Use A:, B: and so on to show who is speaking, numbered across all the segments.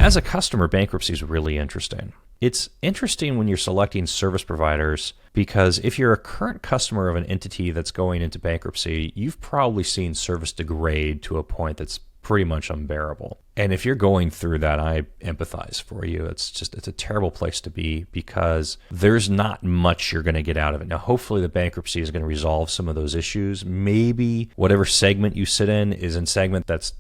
A: As a customer, bankruptcy is really interesting. It's interesting when you're selecting service providers because if you're a current customer of an entity that's going into bankruptcy, you've probably seen service degrade to a point that's pretty much unbearable. And if you're going through that, I empathize for you. It's a terrible place to be because there's not much you're going to get out of it. Now, hopefully the bankruptcy is going to resolve some of those issues. Maybe whatever segment you sit in is in segment that's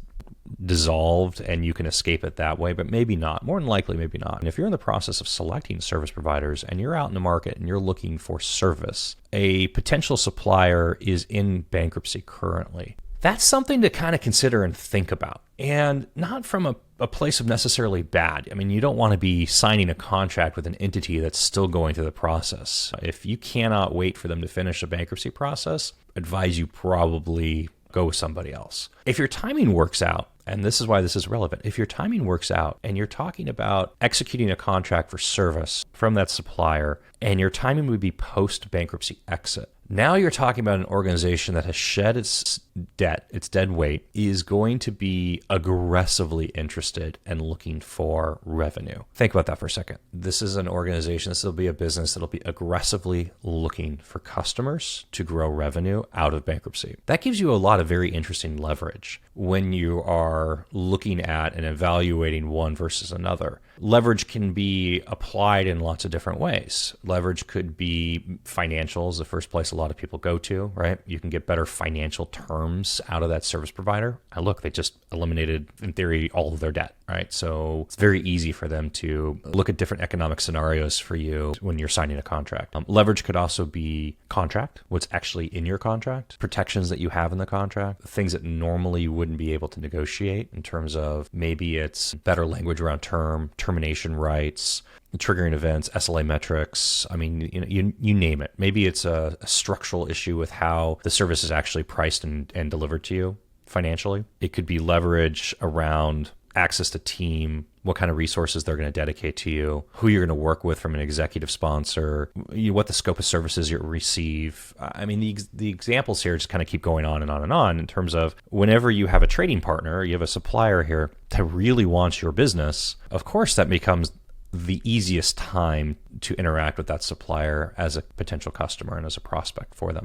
A: dissolved and you can escape it that way, but maybe not. More than likely, maybe not. And if you're in the process of selecting service providers and you're out in the market and you're looking for service, a potential supplier is in bankruptcy currently. That's something to kind of consider and think about. And not from a place of necessarily bad. I mean, you don't want to be signing a contract with an entity that's still going through the process. If you cannot wait for them to finish the bankruptcy process, advise you probably go with somebody else. If your timing works out, and this is why this is relevant, if your timing works out and you're talking about executing a contract for service from that supplier, and your timing would be post-bankruptcy exit, now you're talking about an organization that has shed its debt, its dead weight, is going to be aggressively interested and looking for revenue. Think about that for a second. This is an organization, this will be a business that'll be aggressively looking for customers to grow revenue out of bankruptcy. That gives you a lot of very interesting leverage when you are looking at and evaluating one versus another. Leverage can be applied in lots of different ways. Leverage could be financials, the first place a lot of people go to, right? You can get better financial terms out of that service provider. And look, they just eliminated, in theory, all of their debt, right? So it's very easy for them to look at different economic scenarios for you when you're signing a contract. Leverage could also be contract, what's actually in your contract, protections that you have in the contract, things that normally you wouldn't be able to negotiate in terms of maybe it's better language around termination rights, triggering events, SLA metrics. I mean, you name it. Maybe it's a structural issue with how the service is actually priced and delivered to you financially. It could be leverage around access to team, what kind of resources they're going to dedicate to you, who you're going to work with from an executive sponsor, what the scope of services you receive. I mean, the examples here just kind of keep going on and on and on in terms of whenever you have a trading partner, you have a supplier here that really wants your business, of course that becomes the easiest time to interact with that supplier as a potential customer and as a prospect for them.